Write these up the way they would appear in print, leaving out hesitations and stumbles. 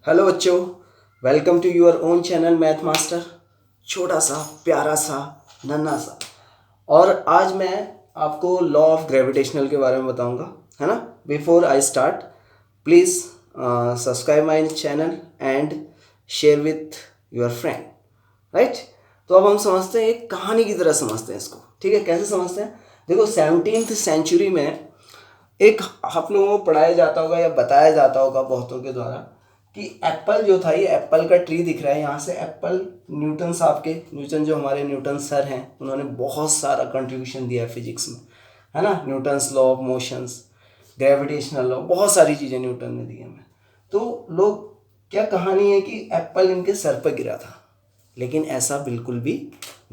Hello बच्चों, welcome to your own channel math master. छोटा सा प्यारा सा नन्हा सा। और आज मैं आपको लॉ ऑफ ग्रेविटेशनल के बारे में बताऊंगा, है ना। Before I start, please subscribe my channel and share with your friend, right. तो अब हम समझते हैं, एक कहानी की तरह समझते हैं इसको। ठीक है, कैसे समझते हैं? देखो, 17th सेंचुरी में एक आप लोगों को पढ़ाया जाता होगा या बताया जाता होगा बहुतों के द्वारा कि एप्पल जो था, ये एप्पल का ट्री दिख रहा है यहाँ से। एप्पल न्यूटन साहब के, न्यूटन जो हमारे न्यूटन सर हैं, उन्होंने बहुत सारा कंट्रीब्यूशन दिया है फिजिक्स में, है ना। Newton's law of motions, gravitational law, बहुत सारी चीज़ें न्यूटन ने दी हमें। तो लोग, क्या कहानी है कि एप्पल इनके सर पर गिरा था, लेकिन ऐसा बिल्कुल भी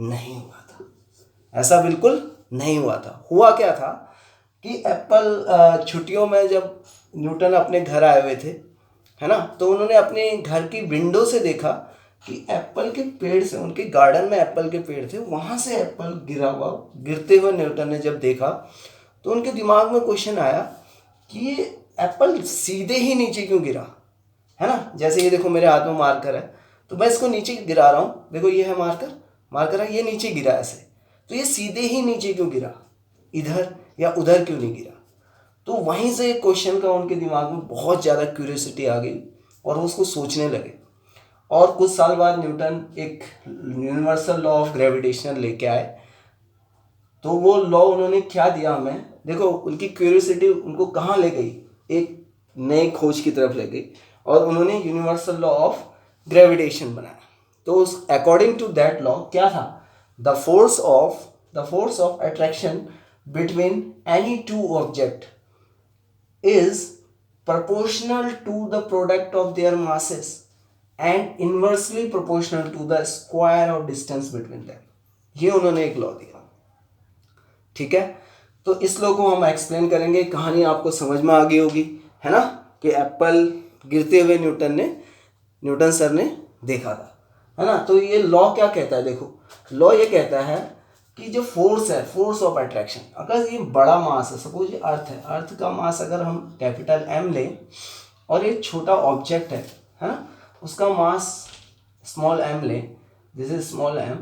नहीं हुआ था। ऐसा बिल्कुल नहीं हुआ था। हुआ क्या था कि एप्पल छुट्टियों में जब न्यूटन अपने घर आए हुए थे, है ना, तो उन्होंने अपने घर की विंडो से देखा कि एप्पल के पेड़ से, उनके गार्डन में एप्पल के पेड़ थे, वहाँ से एप्पल गिरते हुए न्यूटन ने जब देखा, तो उनके दिमाग में क्वेश्चन आया कि ये एप्पल सीधे ही नीचे क्यों गिरा, है ना। जैसे ये देखो, मेरे हाथ में मार्कर है, तो मैं इसको नीचे गिरा रहा हूँ। देखो, ये है मार्कर, मार्कर है, ये नीचे गिरा ऐसे, तो ये सीधे ही नीचे क्यों गिरा, इधर या उधर क्यों नहीं गिरा। तो वहीं से क्वेश्चन का उनके दिमाग में बहुत ज़्यादा क्यूरियोसिटी आ गई और वो उसको सोचने लगे। और कुछ साल बाद न्यूटन एक यूनिवर्सल लॉ ऑफ ग्रेविटेशन लेके आए। तो वो लॉ उन्होंने क्या दिया हमें, देखो उनकी क्यूरियोसिटी उनको कहाँ ले गई, एक नई खोज की तरफ ले गई, और उन्होंने यूनिवर्सल लॉ ऑफ ग्रेविटेशन बनाया। तो उस अकॉर्डिंग टू दैट लॉ क्या था, the force of attraction between any two object is proportional to the product of their masses and inversely proportional to the square of distance between them। ये उन्होंने एक law दिया। ठीक है, तो इस लॉ को हम एक्सप्लेन करेंगे। कहानी आपको समझ में आ गई होगी, है ना, कि एप्पल गिरते हुए न्यूटन सर ने देखा था, है ना। तो ये लॉ क्या कहता है, देखो लॉ ये कहता है कि जो फोर्स है, फोर्स ऑफ अट्रैक्शन, अगर ये बड़ा मास है, सपोज ये अर्थ है, अर्थ का मास अगर हम कैपिटल एम लें और ये छोटा ऑब्जेक्ट है ना, उसका मास स्मॉल एम लें, दिस इज स्मॉल एम,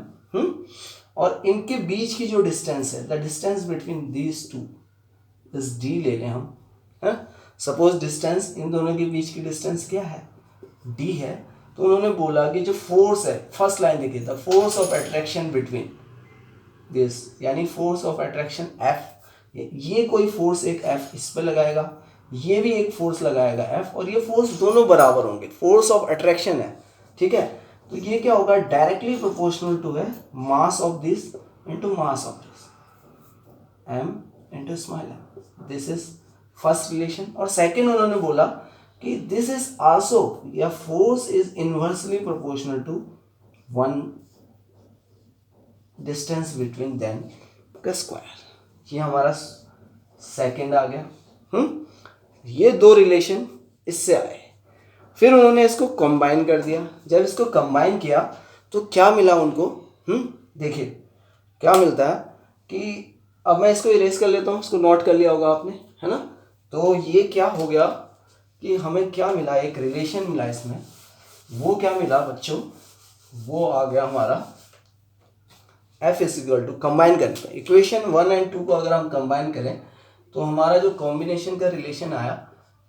और इनके बीच की जो डिस्टेंस है, the distance between these two इस डी ले लें हम, है। सपोज डिस्टेंस, इन दोनों के बीच की डिस्टेंस क्या है, डी है। तो उन्होंने बोला कि जो फोर्स है, फर्स्ट लाइन देखिए, the force of attraction between this, यानी फोर्स ऑफ अट्रैक्शन एफ, ये कोई फोर्स एक एफ इस पे लगाएगा, ये भी एक फोर्स लगाएगा एफ, और ये फोर्स दोनों बराबर होंगे, फोर्स ऑफ अट्रैक्शन है। ठीक है, तो ये क्या होगा, डायरेक्टली प्रोपोर्शनल टू है mass of this into mass of this, M into small M. This is first relation. और सेकंड उन्होंने बोला कि दिस इज आल्सो, या force is inversely proportional to one distance between them का square. ये हमारा second आ गया। ये दो रिलेशन इससे आए, फिर उन्होंने इसको कंबाइन कर दिया। जब इसको कंबाइन किया तो क्या मिला उनको, देखिए क्या मिलता है कि, अब मैं इसको इरेज कर लेता हूँ, इसको नोट कर लिया होगा आपने, है ना। तो ये क्या हो गया कि हमें क्या मिला, एक रिलेशन मिला इसमें। वो क्या मिला बच्चों, वो आ गया हमारा F is equal to, combine करने पर इक्वेशन 1 और 2 को अगर हम कंबाइन करें तो हमारा जो कॉम्बिनेशन का रिलेशन आया,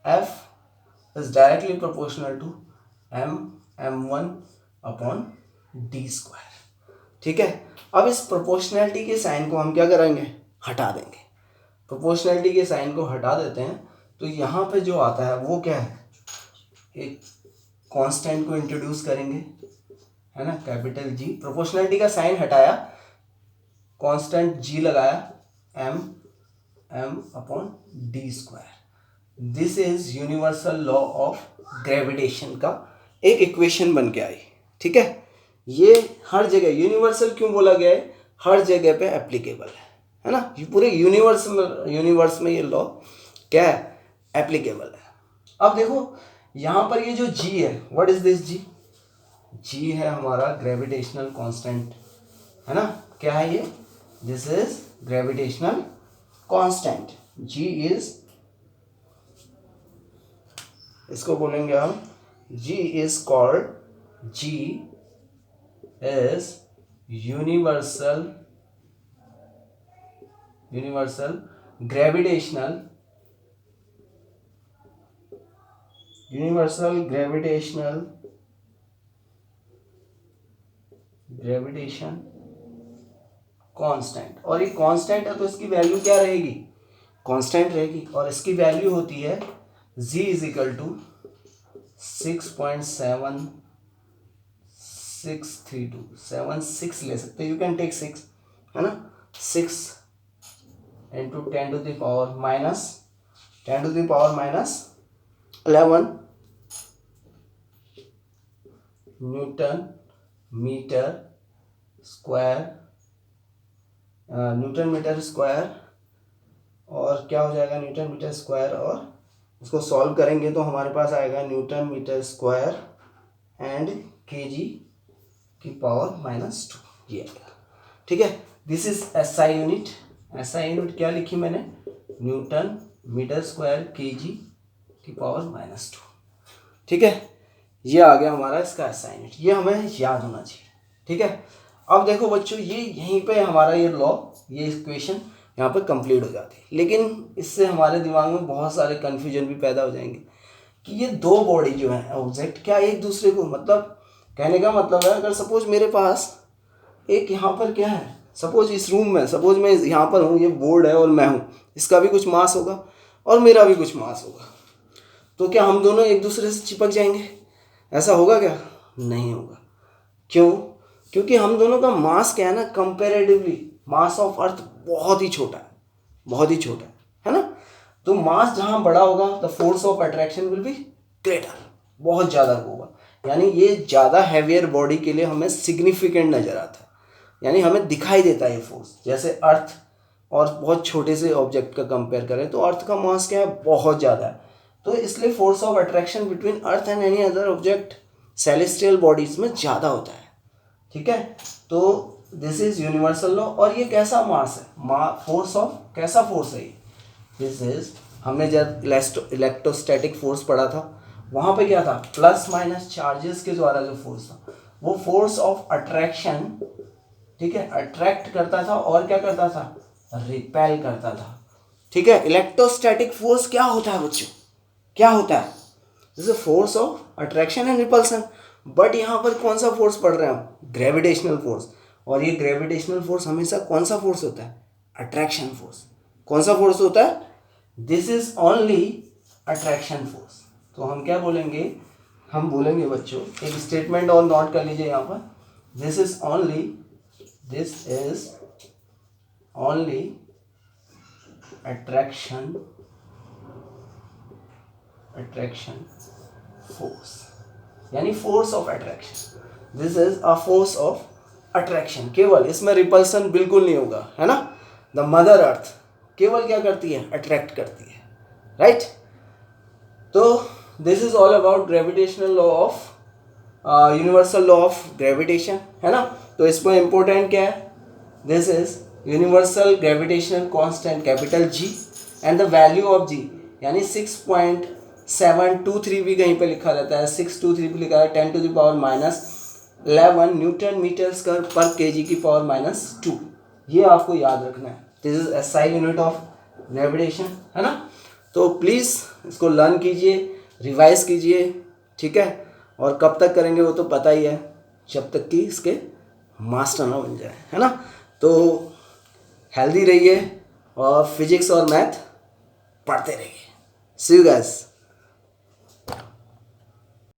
F is directly proportional to m1 upon D square. ठीक है, अब इस प्रोपोर्शनैलिटी के साइन को हम क्या करेंगे, हटा देंगे। प्रोपोर्शनैलिटी के साइन को हटा देते हैं तो यहाँ पे जो आता है वो क्या है, एक कांस्टेंट को इंट्रोड्यूस करेंगे, है ना, कैपिटल जी। प्रोपोर्शनैलिटी का साइन हटाया, कांस्टेंट जी लगाया, M upon D square. This is universal law of gravitation का एक इक्वेशन बन के आई। ठीक है, ये हर जगह यूनिवर्सल क्यों बोला गया है, हर जगह पे एप्लीकेबल है ना। ये पूरे यूनिवर्स में ये लॉ क्या है, एप्लीकेबल है। अब देखो यहाँ पर ये जो जी है, what is this G, G है हमारा ग्रेविटेशनल कांस्टेंट, है ना। क्या है ये, this is gravitational constant. G is, इसको बोलेंगे हम G is called, G is universal gravitational gravitation constant. और ये कांस्टेंट है तो इसकी वैल्यू क्या रहेगी, कांस्टेंट रहेगी। और इसकी वैल्यू होती है g इज इक्वल टू 6.7632, 76 ले सकते, यू कैन टेक 6, है ना, 6 इंटू 10⁻⁻11 न्यूटन मीटर स्क्वायर। और क्या हो जाएगा, न्यूटन मीटर स्क्वायर, और उसको सॉल्व करेंगे तो हमारे पास आएगा newton metre square and KG की पावर -2, ये आएगा। ठीक है, this is SI unit. SI unit क्या लिखी मैंने, न्यूटन मीटर स्क्वायर केजी की पावर -2। ठीक है, ये आ गया हमारा इसका एसआई यूनिट, ये हमें याद होना चाहिए। ठीक है, अब देखो बच्चों, ये यहीं पे हमारा ये लॉ, ये इक्वेशन यहाँ पर कंप्लीट हो जाती है। लेकिन इससे हमारे दिमाग में बहुत सारे कन्फ्यूजन भी पैदा हो जाएंगे कि ये दो बॉडी जो है ऑब्जेक्ट, क्या एक दूसरे को, मतलब कहने का मतलब है, अगर सपोज मेरे पास एक यहाँ पर क्या है, सपोज इस रूम में, सपोज मैं यहाँ पर हूँ, ये बोर्ड है और मैं हूँ, इसका भी कुछ मास होगा और मेरा भी कुछ मास होगा, तो क्या हम दोनों एक दूसरे से चिपक जाएंगे? ऐसा होगा क्या? नहीं होगा। क्यों? क्योंकि हम दोनों का मास क्या है ना, कंपेरेटिवली मास ऑफ अर्थ बहुत ही छोटा है, बहुत ही छोटा है ना। तो मास जहाँ बड़ा होगा the force of attraction will be greater, बहुत ज़्यादा होगा। यानी ये ज़्यादा हैवियर बॉडी के लिए हमें सिग्निफिकेंट नज़र आता है, यानी हमें दिखाई देता है ये फोर्स। जैसे अर्थ और बहुत छोटे से ऑब्जेक्ट का कंपेयर करें तो अर्थ का मास क्या है, बहुत ज़्यादा है। तो इसलिए force of attraction between earth and any other object celestial bodies में ज़्यादा होता है। ठीक है, तो दिस इज यूनिवर्सल लॉ। और ये कैसा मास है, फोर्स ऑफ, कैसा फोर्स है ये, दिस इज, हमने जब इलेक्ट्रोस्टैटिक फोर्स पढ़ा था वहाँ पे क्या था, प्लस माइनस चार्जेस के द्वारा जो फोर्स था वो फोर्स ऑफ अट्रैक्शन। ठीक है, अट्रैक्ट करता था और क्या करता था, रिपेल करता था। ठीक है, इलेक्ट्रोस्टैटिक फोर्स क्या होता है बच्चों, क्या होता है, this is force of attraction and repulsion. But यहाँ पर कौन सा फोर्स पढ़ रहे हैं हम, ग्रेविटेशनल फोर्स। और ये ग्रेविटेशनल फोर्स हमेशा कौन सा फोर्स होता है, अट्रैक्शन फोर्स। कौन सा फोर्स होता है, this is only attraction force. तो हम क्या बोलेंगे, हम बोलेंगे बच्चों, एक स्टेटमेंट और नोट कर लीजिए यहाँ पर, this is only attraction force, यानी force of attraction. This is a force of attraction, केवल इसमें रिपल्सन बिल्कुल नहीं होगा, है ना। द मदर अर्थ केवल क्या करती है, अट्रैक्ट करती है, राइट। तो this is all about gravitational law of, universal law of gravitation, है ना। तो इसमें इंपॉर्टेंट क्या है, this is universal gravitational constant capital G and the value of G, यानी 6.723 भी कहीं पे लिखा रहता है, 623 भी लिखा है 10⁻⁻11 न्यूटन मीटर स्क्वायर पर केजी की पावर -2। ये आपको याद रखना है, this is SI unit of gravitation, है ना। तो प्लीज़ इसको लर्न कीजिए, रिवाइज कीजिए, ठीक है। और कब तक करेंगे वो तो पता ही है, जब तक कि इसके मास्टर ना बन जाए, है ना। तो हेल्दी रहिए और फिजिक्स और मैथ पढ़ते रहिए। सी यू गाइस।